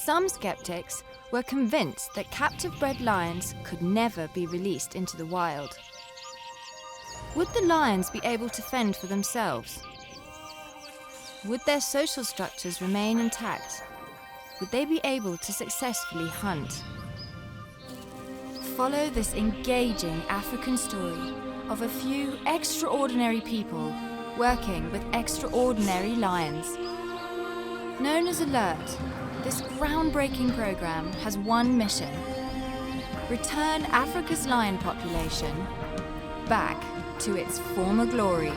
some skeptics were convinced that captive-bred lions could never be released into the wild. Would the lions be able to fend for themselves? Would their social structures remain intact? Would they be able to successfully hunt? Follow this engaging African story of a few extraordinary people working with extraordinary lions. Known as Alert, this groundbreaking program has one mission: return Africa's lion population back to its former glory.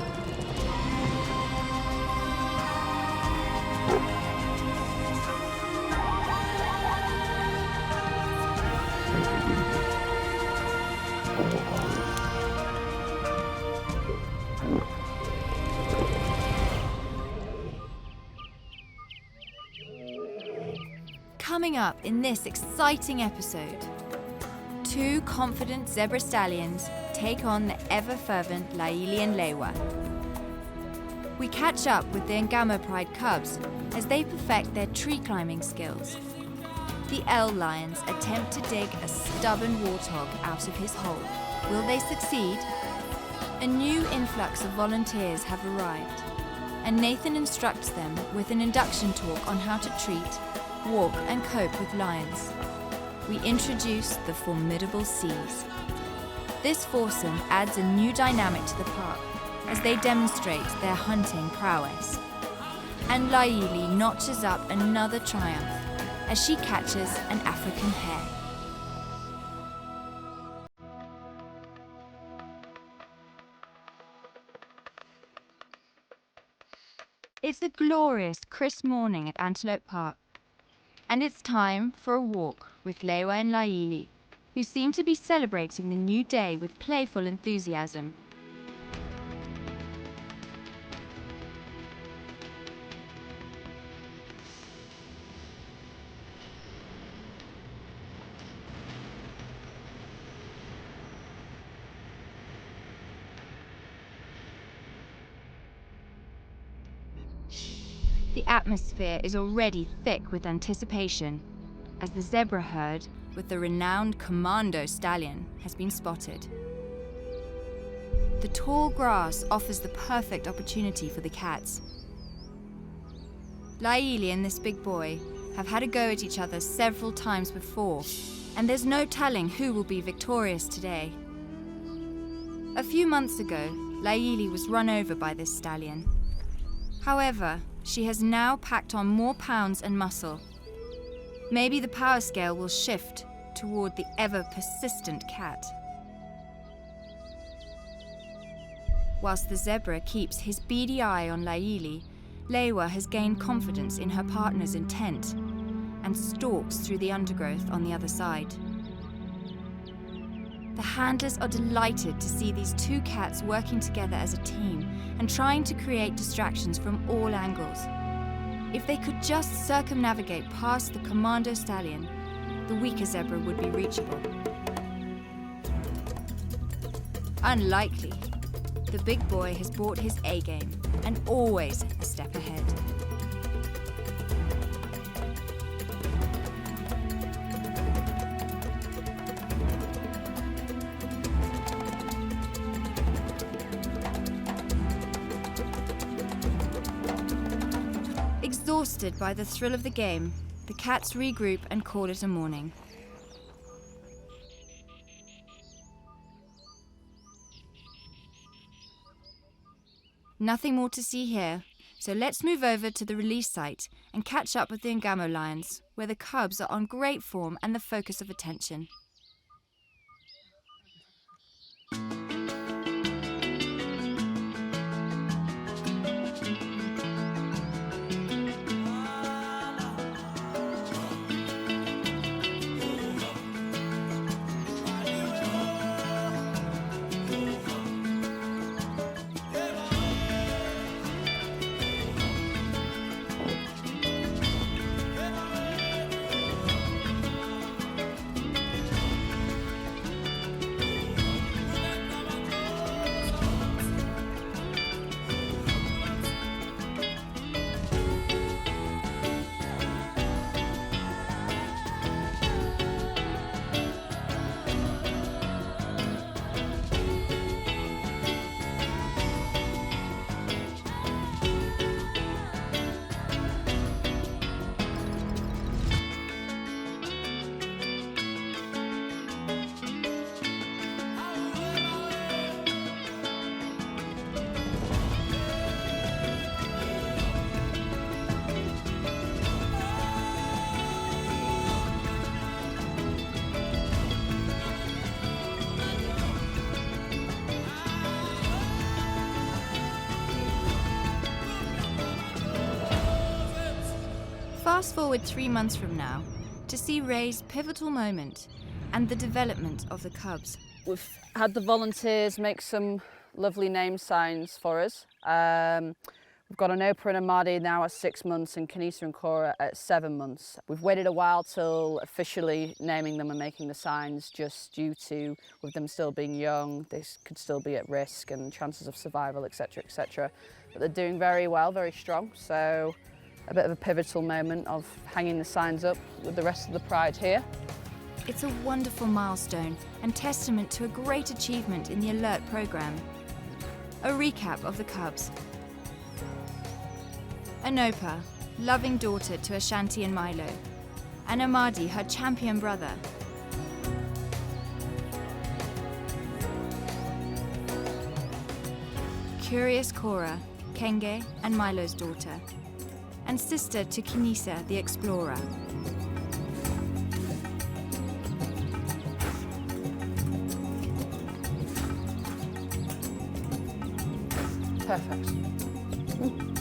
Coming up in this exciting episode, two confident zebra stallions take on the ever-fervent Laili and Lewa. We catch up with the Ngamo pride cubs as they perfect their tree climbing skills. The L lions attempt to dig a stubborn warthog out of his hole. Will they succeed? A new influx of volunteers have arrived, and Nathan instructs them with an induction talk on how to treat, walk and cope with lions. We introduce the formidable Cs. This foursome adds a new dynamic to the park as they demonstrate their hunting prowess. And Laili notches up another triumph as she catches an African hare. It's a glorious, crisp morning at Antelope Park, and it's time for a walk with Lewa and Laili, who seem to be celebrating the new day with playful enthusiasm. The atmosphere is already thick with anticipation, as the zebra herd with the renowned commando stallion has been spotted. The tall grass offers the perfect opportunity for the cats. Laili and this big boy have had a go at each other several times before, and there's no telling who will be victorious today. A few months ago, Laili was run over by this stallion. However, she has now packed on more pounds and muscle. Maybe the power scale will shift toward the ever-persistent cat. Whilst the zebra keeps his beady eye on Laili, Lewa has gained confidence in her partner's intent and stalks through the undergrowth on the other side. The handlers are delighted to see these two cats working together as a team and trying to create distractions from all angles. If they could just circumnavigate past the commando stallion, the weaker zebra would be reachable. Unlikely. The big boy has brought his A-game and always a step ahead. Exhausted by the thrill of the game, the cats regroup and call it a morning. Nothing more to see here, so let's move over to the release site and catch up with the Ngamo lions, where the cubs are on great form and the focus of attention. fast forward 3 months from now to see Ray's pivotal moment and the development of the cubs. We've had the volunteers make some lovely name signs for us. We've got an Oprah and a Mardi now at 6 months and Kanisa and Cora at 7 months. We've waited a while till officially naming them and making the signs, just due to, with them still being young, they could still be at risk and chances of survival, etc, etc. But they're doing very well, very strong, so a bit of a pivotal moment of hanging the signs up with the rest of the pride here. It's a wonderful milestone and testament to a great achievement in the Alert programme. A recap of the cubs. Anopa, loving daughter to Ashanti and Milo, and Amadi, her champion brother. Curious Cora, Kenge and Milo's daughter, and sister to Kanisa the explorer. Perfect.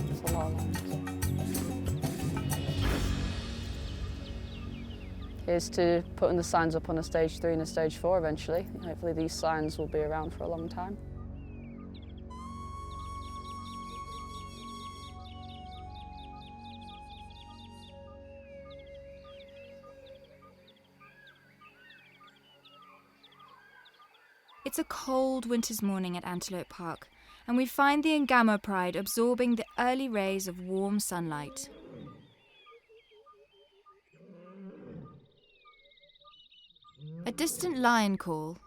That's a lot of lines. Here's to putting the signs up on a stage 3 and a stage 4 eventually. Hopefully these signs will be around for a long time. It's a cold winter's morning at Antelope Park, and we find the Ngamo pride absorbing the early rays of warm sunlight. A distant lion call,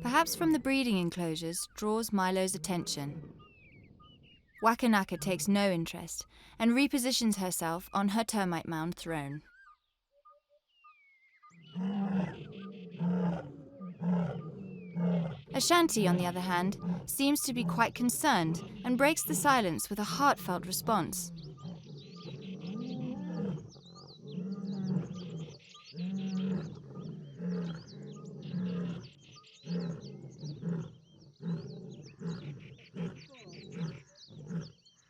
perhaps from the breeding enclosures, draws Milo's attention. Wakanaka takes no interest and repositions herself on her termite mound throne. Ashanti, on the other hand, seems to be quite concerned and breaks the silence with a heartfelt response.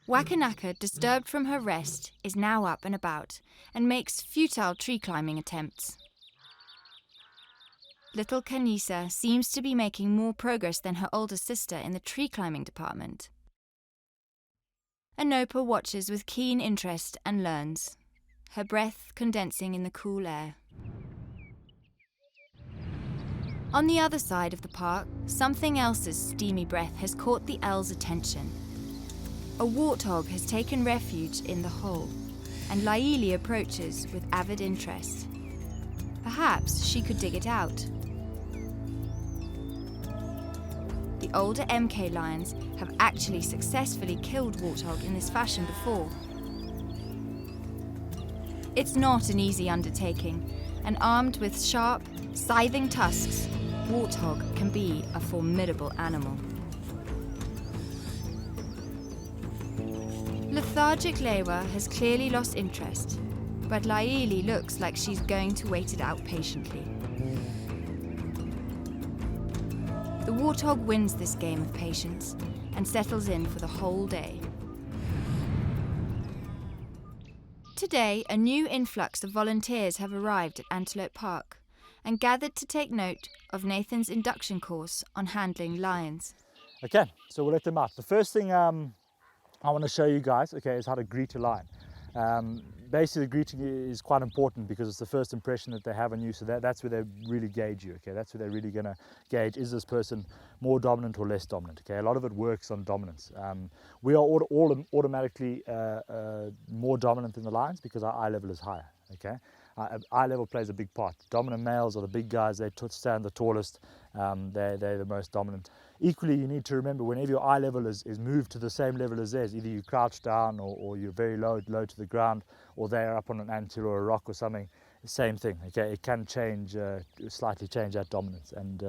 Wakanaka, disturbed from her rest, is now up and about and makes futile tree climbing attempts. Little Kanisa seems to be making more progress than her older sister in the tree climbing department. Anopa watches with keen interest and learns, her breath condensing in the cool air. On the other side of the park, something else's steamy breath has caught the owl's attention. A warthog has taken refuge in the hole, and Laili approaches with avid interest. Perhaps she could dig it out. The older MK lions have actually successfully killed warthog in this fashion before. It's not an easy undertaking, and armed with sharp, scything tusks, warthog can be a formidable animal. Lethargic Lewa has clearly lost interest, but Laili looks like she's going to wait it out patiently. The warthog wins this game of patience and settles in for the whole day. Today, a new influx of volunteers have arrived at Antelope Park and gathered to take note of Nathan's induction course on handling lions. Okay, so we'll let them out. The first thing I want to show you guys, okay, is how to greet a lion. Basically, greeting is quite important because it's the first impression that they have on you, so that's where they really gauge you, okay? That's where they're really going to gauge, is this person more dominant or less dominant, okay? A lot of it works on dominance. We are all automatically more dominant than the lions because our eye level is higher, okay? Eye level plays a big part. Dominant males are the big guys, they stand the tallest, they're the most dominant. Equally, you need to remember whenever your eye level is moved to the same level as theirs, either you crouch down or you're very low to the ground, or they're up on an anthill or a rock or something, same thing, okay? It can change, slightly change that dominance, and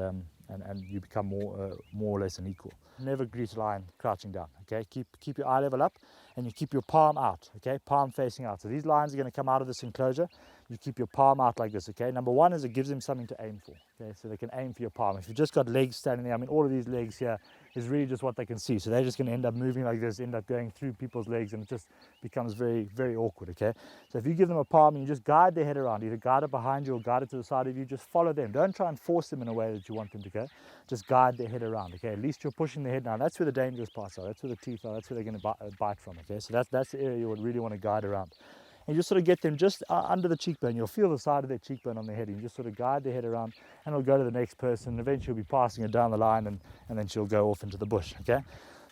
you become more or less an equal. Never greet a lion crouching down, okay? Keep your eye level up, and you keep your palm out, okay? Palm facing out. So these lions are going to come out of this enclosure. You keep your palm out like this, okay? Number one is it gives them something to aim for, okay? So they can aim for your palm. If you've just got legs standing there, I mean, all of these legs here, is really just what they can see. So they're just going to end up moving like this, end up going through people's legs, and it just becomes very, very awkward, okay? So if you give them a palm and you just guide their head around, either guide it behind you or guide it to the side of you, just follow them. Don't try and force them in a way that you want them to go. Just guide their head around, okay? At least you're pushing their head now. That's where the dangerous parts are. That's where the teeth are. That's where they're going to bite from, okay? So that's the area you would really want to guide around. And you just sort of get them just under the cheekbone. You'll feel the side of their cheekbone on their head. And you just sort of guide their head around, and it'll go to the next person. Eventually, you'll be passing it down the line, and then she'll go off into the bush. Okay.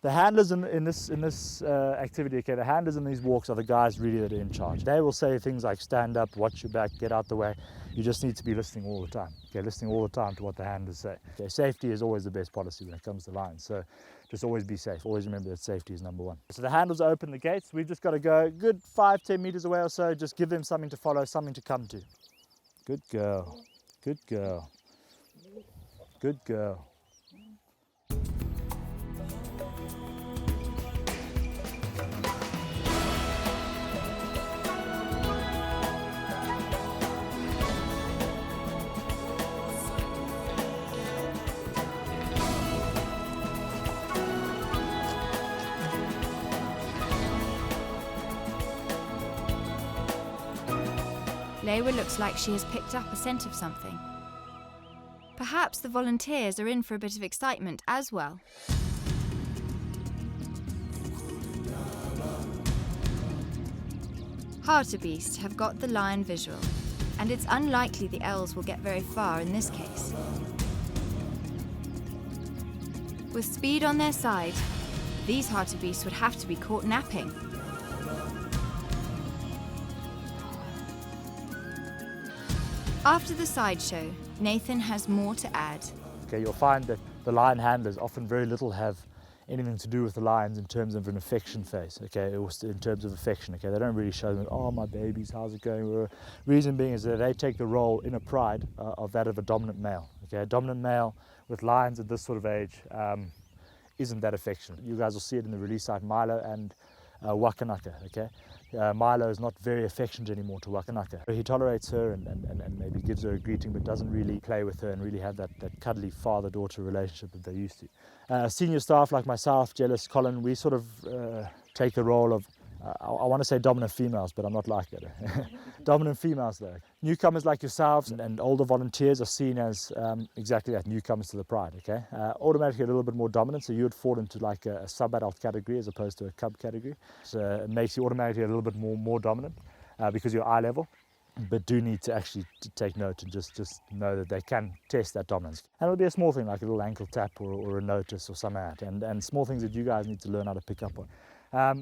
The handlers in this activity, okay, the handlers in these walks are the guys really that are in charge. They will say things like stand up, watch your back, get out the way. You just need to be listening all the time. Okay, listening all the time to what the handlers say. Okay, safety is always the best policy when it comes to lions. So just always be safe. Always remember that safety is number one. So the handlers open the gates. We've just got to go a good 5-10 meters away or so. Just give them something to follow, something to come to. Good girl. Good girl. Good girl. Lewa looks like she has picked up a scent of something. Perhaps the volunteers are in for a bit of excitement as well. Hartebeest have got the lion visual, and it's unlikely the elves will get very far in this case. With speed on their side, these hartebeests would have to be caught napping. After the sideshow, Nathan has more to add. Okay, you'll find that the lion handlers often very little have anything to do with the lions in terms of an affection phase, okay, or in terms of affection, okay. They don't really show them, oh, my babies, how's it going? Reason being is that they take the role in a pride of that of a dominant male, okay. A dominant male with lions at this sort of age isn't that affectionate. You guys will see it in the release site, Milo and Wakanaka, okay. Milo is not very affectionate anymore to Wakanaka. He tolerates her and maybe gives her a greeting, but doesn't really play with her and really have that cuddly father-daughter relationship that they used to. Senior staff like myself, Jealous, Colin, we sort of take the role of, I want to say dominant females, but I'm not like that. Dominant females though. Newcomers like yourselves and older volunteers are seen as exactly that, newcomers to the pride, okay? Automatically a little bit more dominant, so you would fall into like a sub-adult category as opposed to a cub category. So it makes you automatically a little bit more dominant because you're eye level. But do need to actually take note and just know that they can test that dominance. And it'll be a small thing like a little ankle tap or a notice or something like that, and small things that you guys need to learn how to pick up on.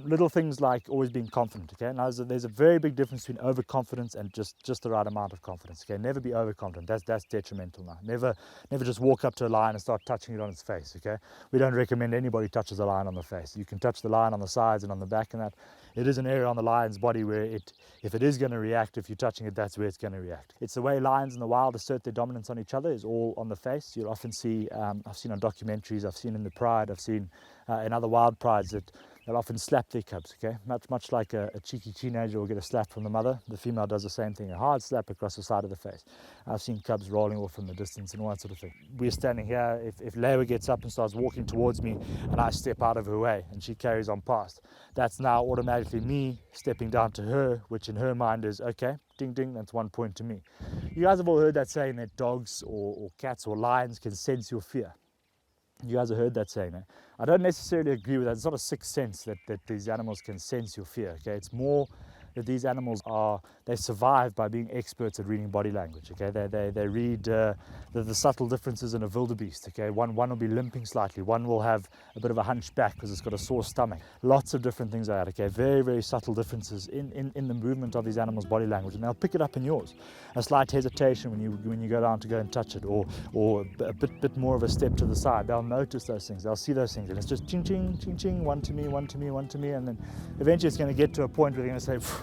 Little things like always being confident, okay? Now there's a very big difference between overconfidence and just the right amount of confidence, okay? Never be overconfident, that's detrimental now. Never just walk up to a lion and start touching it on its face, okay? We don't recommend anybody touches a lion on the face. You can touch the lion on the sides and on the back and that. It is an area on the lion's body where if it is going to react, if you're touching it, that's where it's going to react. It's the way lions in the wild assert their dominance on each other is all on the face. You'll often see, I've seen on documentaries, I've seen in the pride, I've seen in other wild prides that they'll often slap their cubs, okay? Much like a cheeky teenager will get a slap from the mother, the female does the same thing, a hard slap across the side of the face. I've seen cubs rolling off from the distance and all that sort of thing. We're standing here, if Lewa gets up and starts walking towards me and I step out of her way and she carries on past, that's now automatically me stepping down to her, which in her mind is, okay, ding ding, that's 1 point to me. You guys have all heard that saying that dogs or cats or lions can sense your fear. You guys have heard that saying, eh? I don't necessarily agree with that. It's not a sixth sense that these animals can sense your fear, okay? It's more that these animals they survive by being experts at reading body language, okay? They read the subtle differences in a wildebeest, okay? One will be limping slightly, one will have a bit of a hunched back because it's got a sore stomach. Lots of different things like that, okay? Very, very subtle differences in the movement of these animals' body language, and they'll pick it up in yours. A slight hesitation when you go down to go and touch it, or a bit more of a step to the side, they'll notice those things, they'll see those things, and it's just ching, ching, ching, ching, one to me, one to me, one to me, and then eventually it's going to get to a point where they're going to say,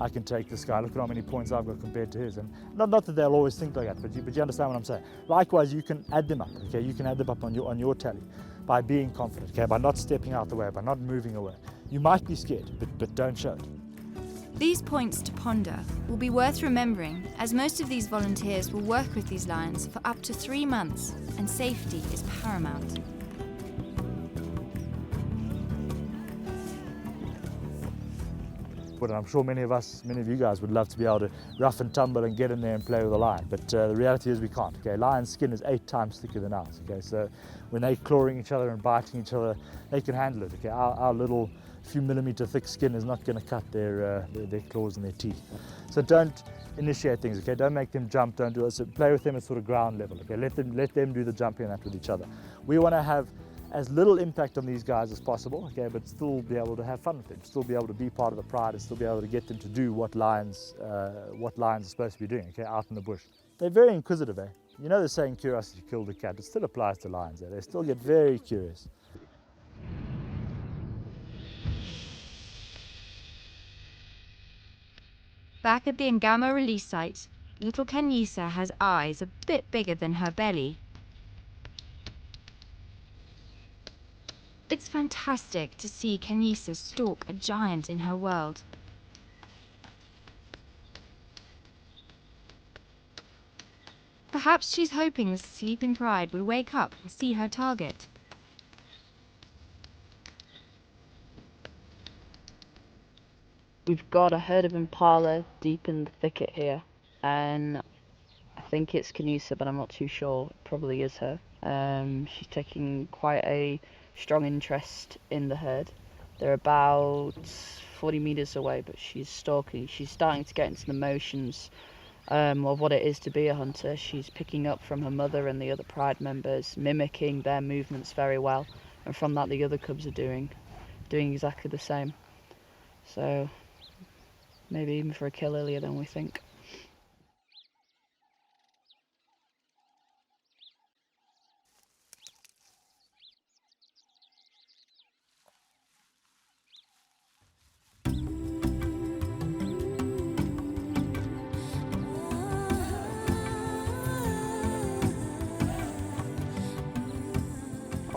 I can take this guy, look at how many points I've got compared to his. And not that they'll always think like that, but you understand what I'm saying. Likewise, you can add them up, okay? You can add them up on your tally by being confident, okay? By not stepping out the way, by not moving away. You might be scared, but don't show it. These points to ponder will be worth remembering, as most of these volunteers will work with these lions for up to 3 months, and safety is paramount. put it. I'm sure many of you guys would love to be able to rough and tumble and get in there and play with a lion, but the reality is we can't. Okay, lion's skin is 8 times thicker than ours. Okay, so when they're clawing each other and biting each other, they can handle it. Okay, our little few millimeter thick skin is not going to cut their claws and their teeth. So don't initiate things. Okay, don't make them jump. Don't do it. So play with them at sort of ground level. Okay, let them do the jumping and that with each other. We want to have as little impact on these guys as possible, okay, but still be able to have fun with them, still be able to be part of the pride, and still be able to get them to do what lions are supposed to be doing, okay, out in the bush. They're very inquisitive, eh? You know the saying, curiosity killed the cat. It still applies to lions, eh? They still get very curious. Back at the Ngamo release site, little Kenyisa has eyes a bit bigger than her belly. It's fantastic to see Kenyisa stalk a giant in her world. Perhaps she's hoping the sleeping pride would wake up and see her target. We've got a herd of impala deep in the thicket here, and I think it's Kenyisa, but I'm not too sure. It probably is her. She's taking quite a strong interest in the herd. They're about 40 meters away, but she's stalking. She's starting to get into the motions of what it is to be a hunter. She's picking up from her mother and the other pride members, mimicking their movements very well, and from that the other cubs are doing exactly the same. So maybe even for a kill earlier than we think.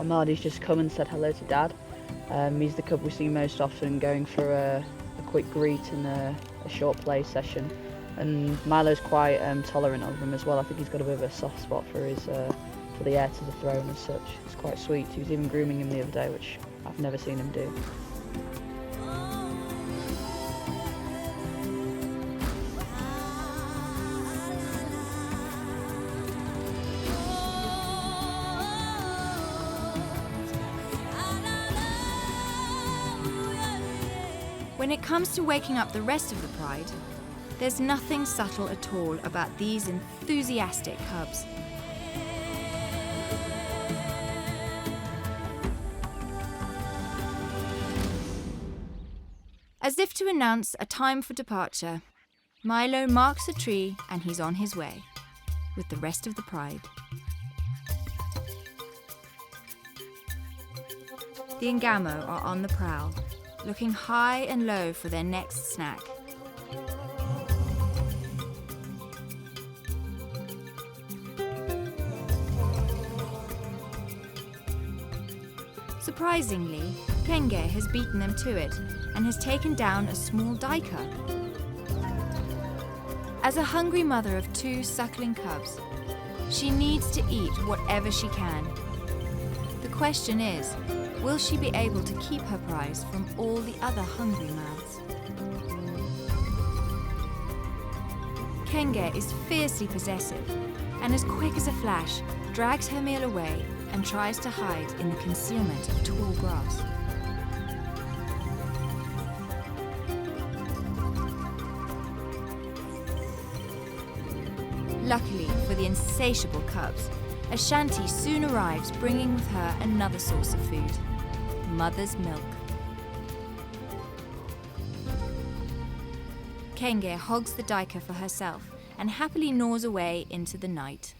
Marty's just come and said hello to Dad. He's the cub we see most often, going for a quick greet and a short play session. And Milo's quite tolerant of him as well. I think he's got a bit of a soft spot for the heir to the throne as such. It's quite sweet. He was even grooming him the other day, which I've never seen him do. When it comes to waking up the rest of the pride, there's nothing subtle at all about these enthusiastic cubs. As if to announce a time for departure, Milo marks a tree and he's on his way, with the rest of the pride. The Ngamo are on the prowl, looking high and low for their next snack. Surprisingly, Kenge has beaten them to it and has taken down a small duiker. As a hungry mother of 2 suckling cubs, she needs to eat whatever she can. The question is, will she be able to keep her prize from all the other hungry mouths? Kenge is fiercely possessive and, as quick as a flash, drags her meal away and tries to hide in the concealment of tall grass. Luckily for the insatiable cubs, Ashanti soon arrives, bringing with her another source of food: mother's milk. Kenge hogs the duiker for herself and happily gnaws away into the night.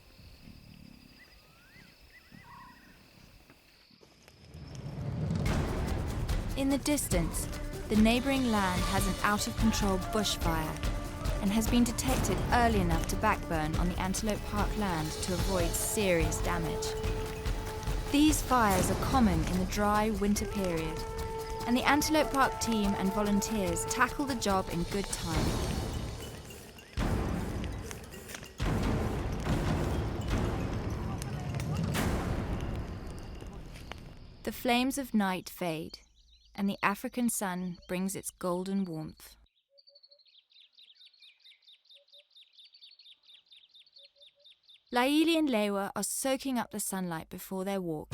In the distance, the neighbouring land has an out-of-control bushfire and has been detected early enough to backburn on the Antelope Park land to avoid serious damage. These fires are common in the dry winter period, and the Antelope Park team and volunteers tackle the job in good time. The flames of night fade, and the African sun brings its golden warmth. Laili and Lewa are soaking up the sunlight before their walk.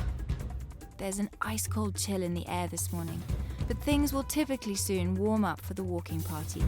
There's an ice-cold chill in the air this morning, but things will typically soon warm up for the walking party.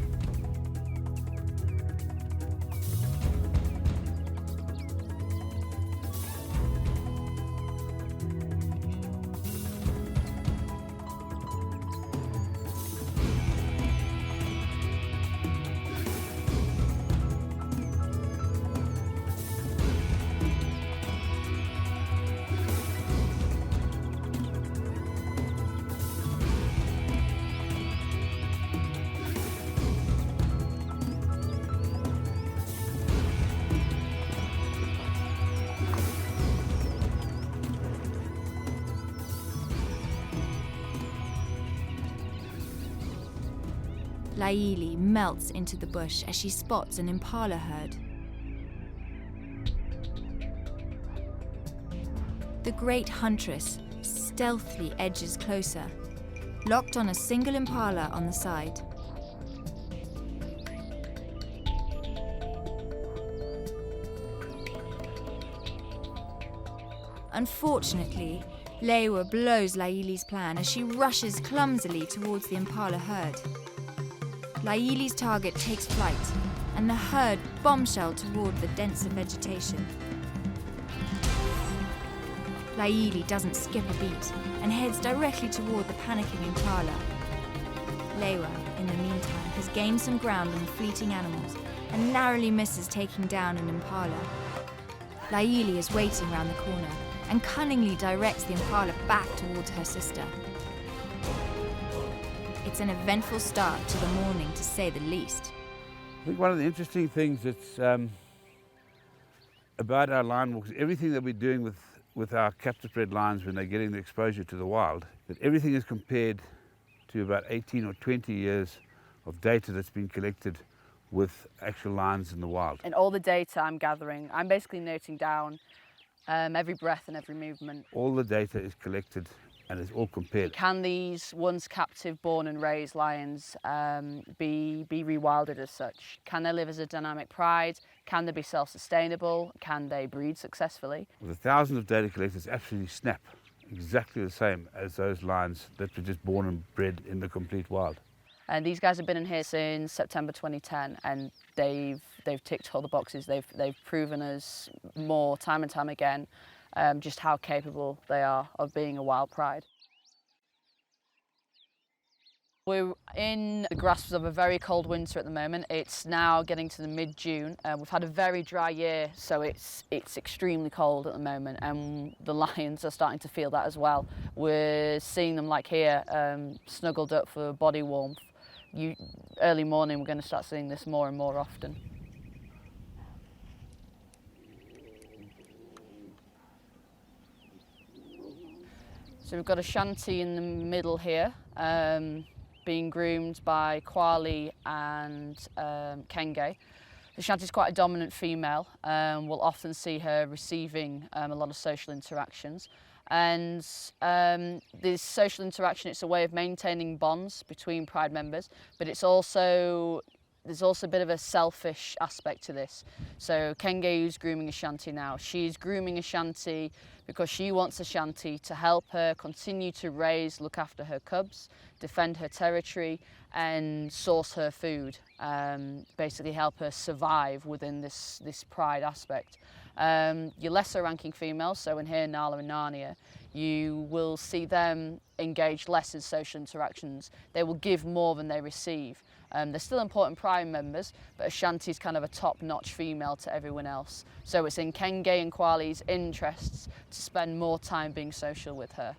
Laili melts into the bush as she spots an impala herd. The great huntress stealthily edges closer, locked on a single impala on the side. Unfortunately, Lewa blows Laili's plan as she rushes clumsily towards the impala herd. Laili's target takes flight, and the herd bombshell toward the denser vegetation. Laili doesn't skip a beat and heads directly toward the panicking impala. Lewa, in the meantime, has gained some ground on the fleeting animals and narrowly misses taking down an impala. Laili is waiting round the corner and cunningly directs the impala back towards her sister. It's an eventful start to the morning, to say the least. I think one of the interesting things that's about our lion walks, everything that we're doing with our captive-bred lions when they're getting the exposure to the wild, that everything is compared to about 18 or 20 years of data that's been collected with actual lions in the wild. And all the data I'm gathering, I'm basically noting down every breath and every movement. All the data is collected and it's all compared. Can these once captive, born and raised lions be rewilded as such? Can they live as a dynamic pride? Can they be self-sustainable? Can they breed successfully? With the thousands of data collected, it's absolutely snap, exactly the same as those lions that were just born and bred in the complete wild. And these guys have been in here since September 2010, and they've ticked all the boxes. They've proven us more time and time again just how capable they are of being a wild pride. We're in the grasps of a very cold winter at the moment. It's now getting to the mid-June. We've had a very dry year, so it's extremely cold at the moment, and the lions are starting to feel that as well. We're seeing them, like here, snuggled up for body warmth. Early morning, we're going to start seeing this more and more often. So we've got a shanty in the middle here, being groomed by Kwali and Kenge. The shanty's quite a dominant female. We'll often see her receiving a lot of social interactions. And this social interaction, it's a way of maintaining bonds between pride members, but there's also a bit of a selfish aspect to this. So Kenge, who's grooming a shanty now, she's grooming a shanty because she wants a shanty to help her continue to look after her cubs, defend her territory, and source her food, basically help her survive within this pride aspect. Your lesser ranking females, so in here Nala and Narnia, you will see them engage less in social interactions. They will give more than they receive. They're still important pride members, but Ashanti's kind of a top-notch female to everyone else. So it's in Kenge and Kwali's interests to spend more time being social with her.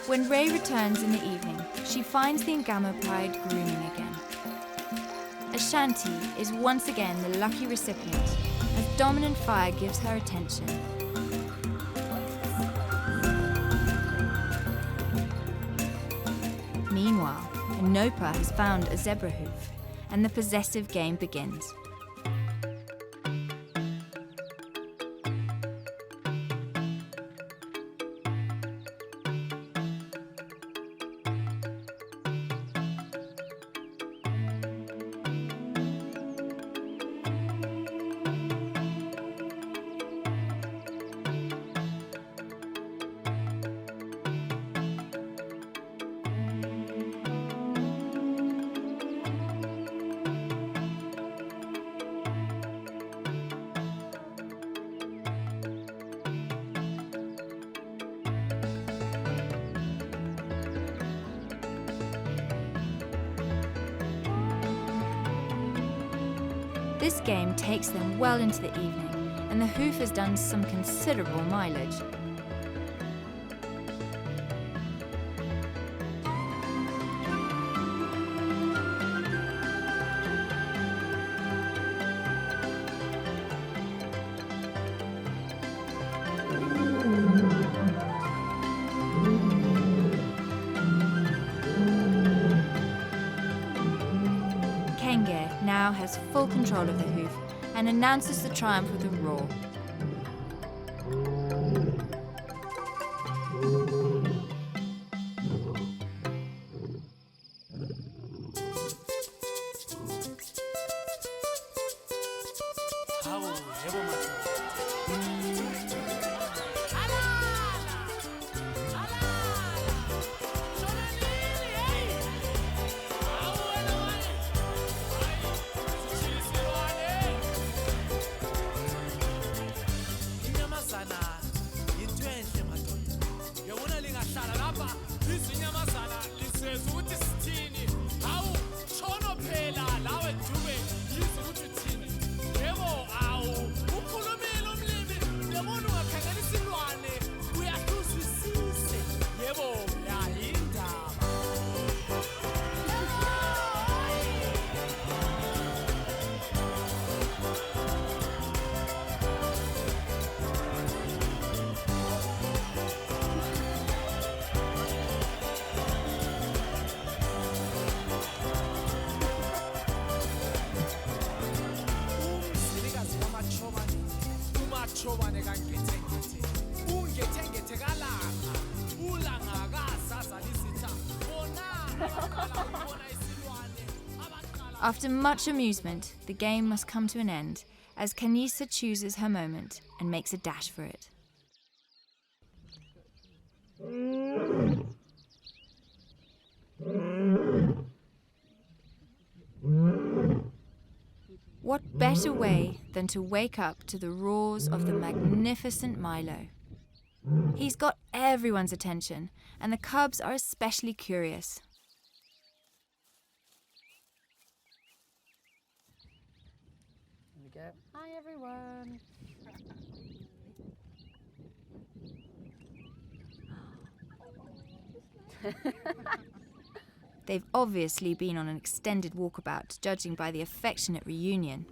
When Ray returns in the evening, she finds the Ngamo pride grooming again. Ashanti is once again the lucky recipient, as dominant fire gives her attention. Meanwhile, Nopa has found a zebra hoof, and the possessive game begins. This game takes them well into the evening, and the hoof has done some considerable mileage. Now has full control of the hoof and announces the triumph with a roar. After much amusement, the game must come to an end as Kanisa chooses her moment and makes a dash for it. What better way than to wake up to the roars of the magnificent Milo? He's got everyone's attention, and the cubs are especially curious. Here we go. Hi everyone. They've obviously been on an extended walkabout, judging by the affectionate reunion.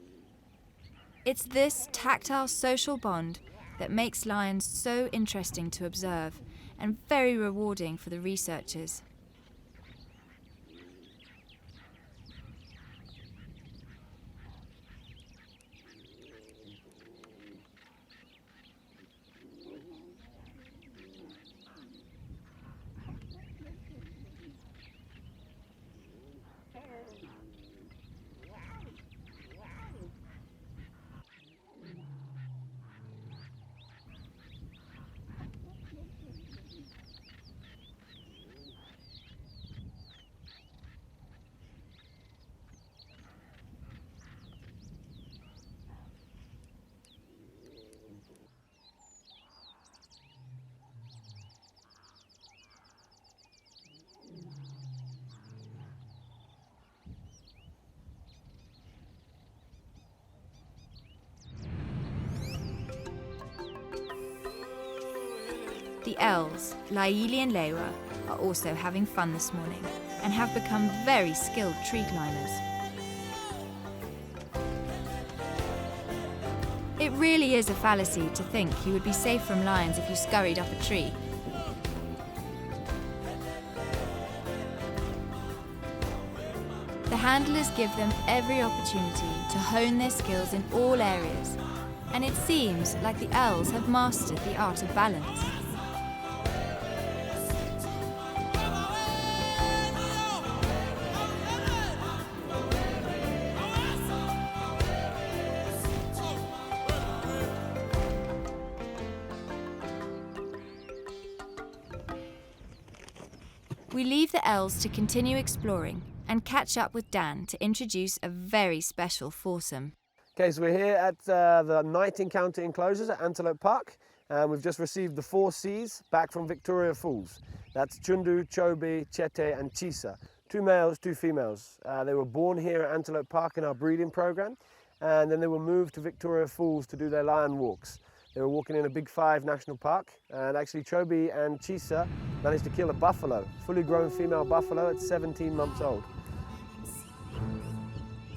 It's this tactile social bond that makes lions so interesting to observe and very rewarding for the researchers. The elves, Laili and Lewa, are also having fun this morning and have become very skilled tree climbers. It really is a fallacy to think you would be safe from lions if you scurried up a tree. The handlers give them every opportunity to hone their skills in all areas, and it seems like the elves have mastered the art of balance. We leave the elves to continue exploring and catch up with Dan to introduce a very special foursome. Okay, so we're here at the night encounter enclosures at Antelope Park, and we've just received the 4 Cs back from Victoria Falls. That's Chundu, Chobi, Chete and Chisa. 2 males, 2 females. They were born here at Antelope Park in our breeding program, and then they were moved to Victoria Falls to do their lion walks. They were walking in a Big 5 national park, and actually Chobi and Chisa managed to kill a buffalo, fully grown female buffalo at 17 months old.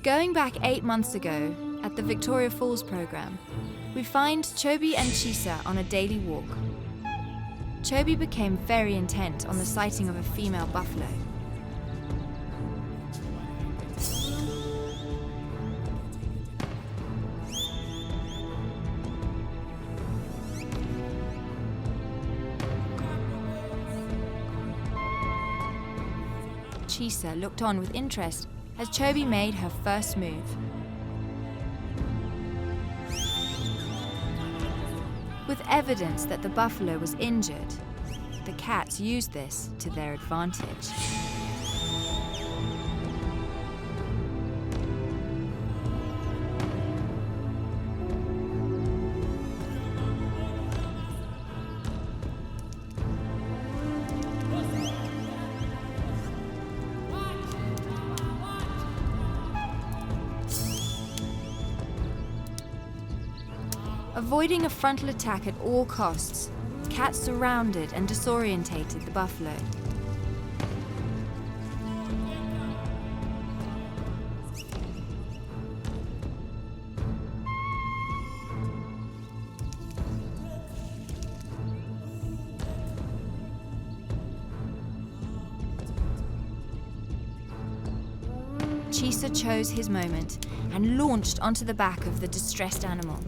Going back 8 months ago, at the Victoria Falls programme, we find Chobi and Chisa on a daily walk. Chobi became very intent on the sighting of a female buffalo. Chisa looked on with interest as Chobi made her first move. With evidence that the buffalo was injured, the cats used this to their advantage. Avoiding a frontal attack at all costs, cats surrounded and disorientated the buffalo. Chisa chose his moment and launched onto the back of the distressed animal.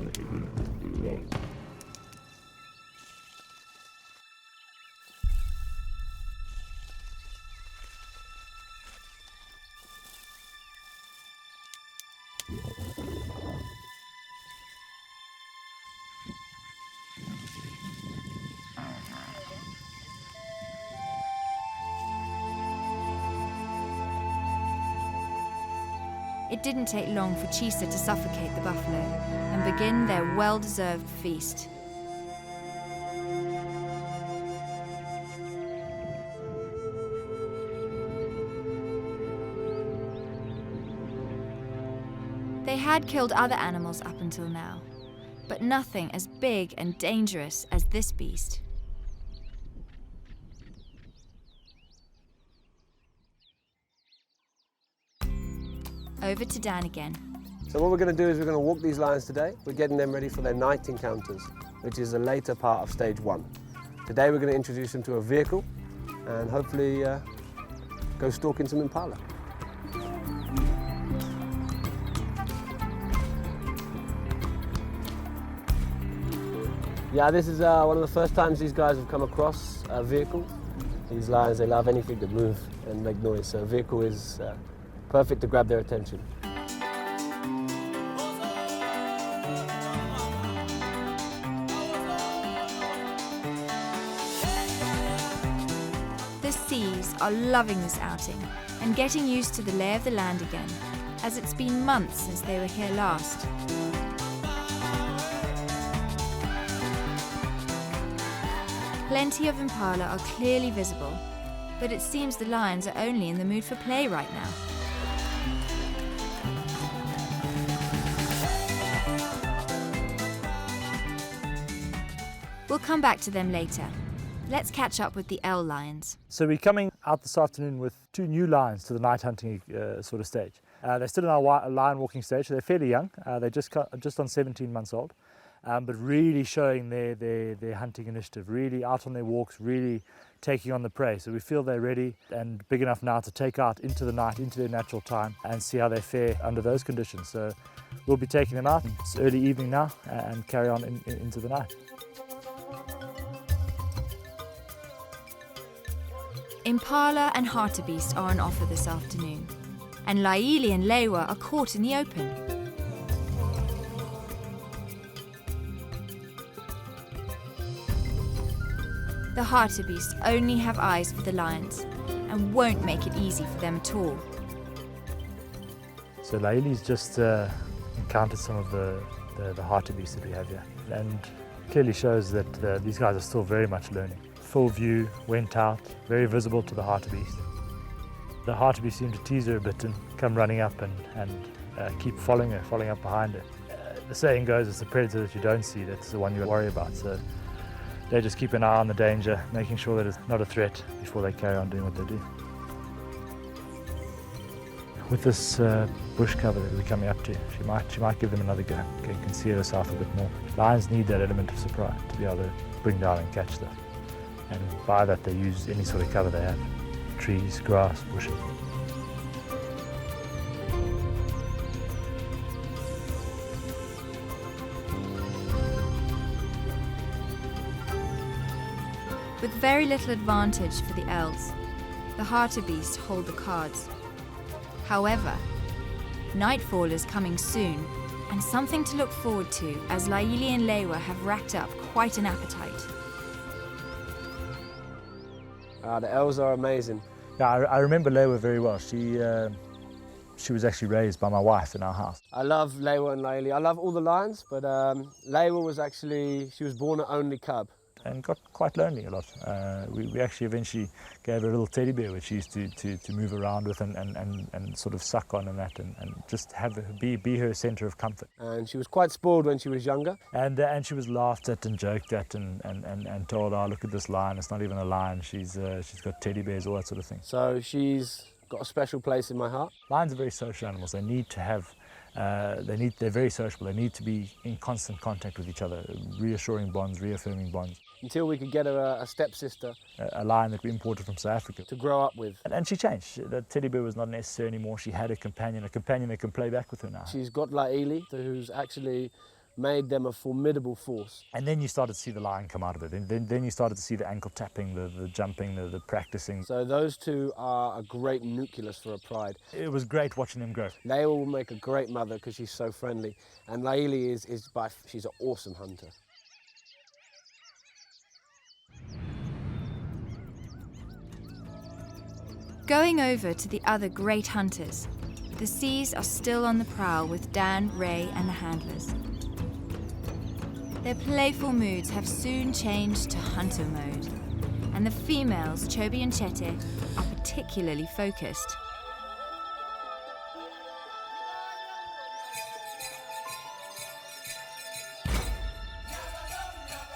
It didn't take long for Chisa to suffocate the buffalo and begin their well-deserved feast. They had killed other animals up until now, but nothing as big and dangerous as this beast. Over to Dan again. So what we're going to do is we're going to walk these lions today. We're getting them ready for their night encounters, which is a later part of stage 1. Today we're going to introduce them to a vehicle and hopefully go stalking some impala. Yeah, this is one of the first times these guys have come across a vehicle. These lions, they love anything that moves and make noise, so a vehicle is perfect to grab their attention. The Cs are loving this outing and getting used to the lay of the land again, as it's been months since they were here last. Plenty of impala are clearly visible, but it seems the lions are only in the mood for play right now. We'll come back to them later. Let's catch up with the L lions. So we're coming out this afternoon with 2 new lions to the night hunting sort of stage. They're still in our lion walking stage, so they're fairly young. They're just on 17 months old. but really showing their hunting initiative, really out on their walks, really taking on the prey. So we feel they're ready and big enough now to take out into the night, into their natural time, and see how they fare under those conditions. So we'll be taking them out. It's early evening now and carry on into the night. Impala and Hartebeest are on offer this afternoon, and Laili and Lewa are caught in the open. The Hartebeest only have eyes for the lions and won't make it easy for them at all. So Laili's just encountered some of the Hartebeest that we have here, and clearly shows that these guys are still very much learning. Full view, went out, very visible to the Hartebeest. The Hartebeest seemed to tease her a bit and come running up and keep following up behind her. The saying goes, it's the predator that you don't see that's the one you worry about. So they just keep an eye on the danger, making sure that it's not a threat before they carry on doing what they do. With this bush cover that we're coming up to, she might give them another go, conceal herself a bit more. Lions need that element of surprise to be able to bring down and catch stuff. And by that they use any sort of cover they have, trees, grass, bushes. With very little advantage for the elves, the Hartebeest hold the cards. However, nightfall is coming soon, and something to look forward to as Laili and Lewa have racked up quite an appetite. The elves are amazing. Yeah, I remember Lewa very well. She was actually raised by my wife in our house. I love Lewa and Laili. I love all the lions, but Lewa was actually, she was born an only cub. And got quite lonely a lot. We actually eventually gave her a little teddy bear which she used to move around with and sort of suck on and just have her be her centre of comfort. And she was quite spoiled when she was younger. And she was laughed at and joked at and told, oh, look at this lion, it's not even a lion, she's got teddy bears, all that sort of thing. So she's got a special place in my heart. Lions are very social animals. They need to have they're very sociable. They need to be in constant contact with each other, reassuring bonds, reaffirming bonds. Until we could get her a stepsister. A lion that we imported from South Africa. To grow up with. And she changed. The teddy bear was not necessary anymore. She had a companion that can play back with her now. She's got Laili, who's actually made them a formidable force. And then you started to see the lion come out of it. Then you started to see the ankle tapping, the jumping, the practicing. So those two are a great nucleus for a pride. It was great watching them grow. Lewa will make a great mother because she's so friendly. And Laili she's an awesome hunter. Going over to the other great hunters, the Seas are still on the prowl with Dan, Ray and the handlers. Their playful moods have soon changed to hunter mode, and the females, Chobi and Chete, are particularly focused.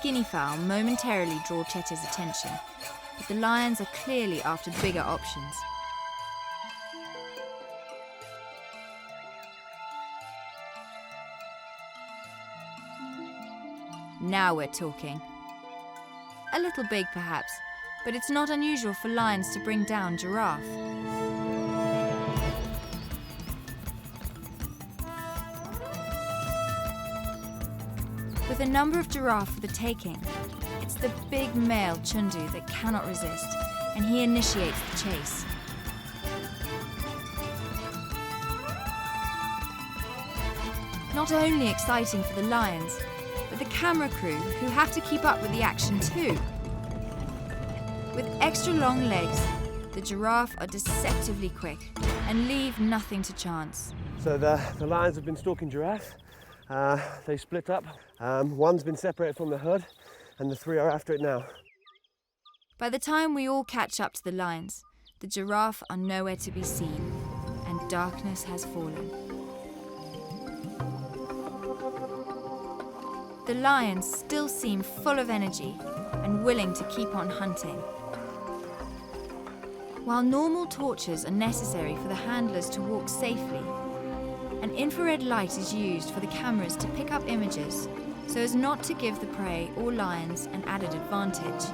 Guinea fowl momentarily draw Chete's attention, but the lions are clearly after bigger options. Now we're talking. A little big perhaps, but it's not unusual for lions to bring down giraffe. With a number of giraffe for the taking, it's the big male Chundu that cannot resist, and he initiates the chase. Not only exciting for the lions, but the camera crew who have to keep up with the action too. With extra long legs, the giraffe are deceptively quick and leave nothing to chance. So the lions have been stalking giraffe. They split up. One's been separated from the herd, and the three are after it now. By the time we all catch up to the lions, the giraffe are nowhere to be seen, and darkness has fallen. The lions still seem full of energy and willing to keep on hunting. While normal torches are necessary for the handlers to walk safely, an infrared light is used for the cameras to pick up images so as not to give the prey or lions an added advantage.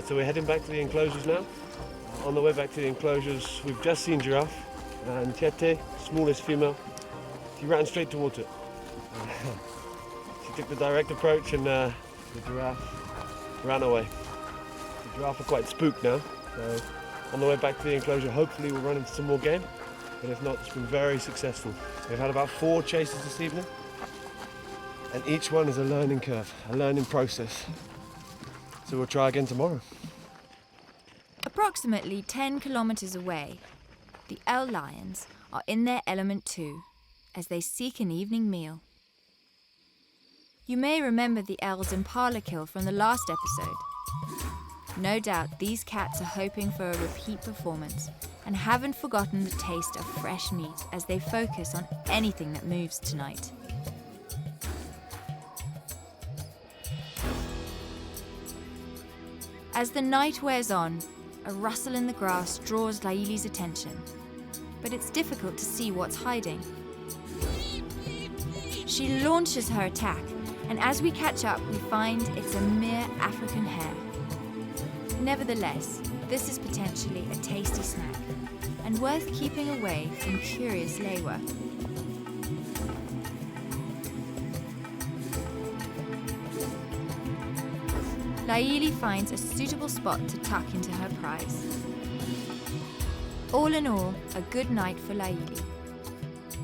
So we're heading back to the enclosures now. On the way back to the enclosures, we've just seen giraffe, and Chete, smallest female, she ran straight towards it. She took the direct approach, and the giraffe ran away. The giraffe are quite spooked now, so on the way back to the enclosure, hopefully we'll run into some more game, but if not, it's been very successful. We've had about 4 chases this evening, and each one is a learning curve, a learning process. So we'll try again tomorrow. Approximately 10 kilometers away, the L lions are in their element too, as they seek an evening meal. You may remember the L's impala kill from the last episode. No doubt these cats are hoping for a repeat performance and haven't forgotten the taste of fresh meat as they focus on anything that moves tonight. As the night wears on, a rustle in the grass draws Laili's attention, but it's difficult to see what's hiding. She launches her attack, and as we catch up, we find it's a mere African hare. Nevertheless, this is potentially a tasty snack, and worth keeping away from curious Lewa. Laili finds a suitable spot to tuck into her prize. All in all, a good night for Laili.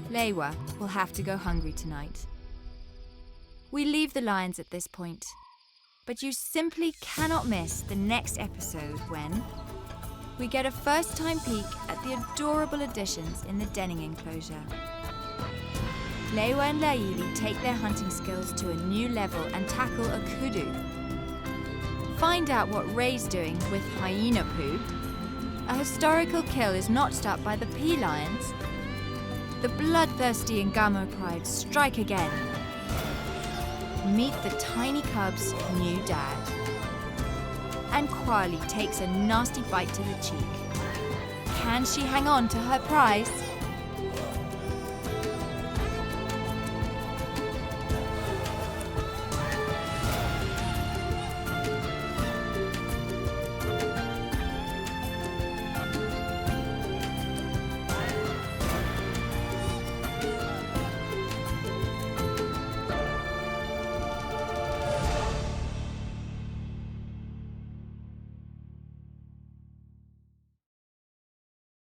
Lewa will have to go hungry tonight. We leave the lions at this point, but you simply cannot miss the next episode when we get a first-time peek at the adorable additions in the denning enclosure. Lewa and Laili take their hunting skills to a new level and tackle a kudu. Find out what Ray's doing with hyena poo. A historical kill is notched up by the pea lions. The bloodthirsty Ngamo pride strike again. Meet the tiny cub's new dad. And Kwali takes a nasty bite to the cheek. Can she hang on to her prize?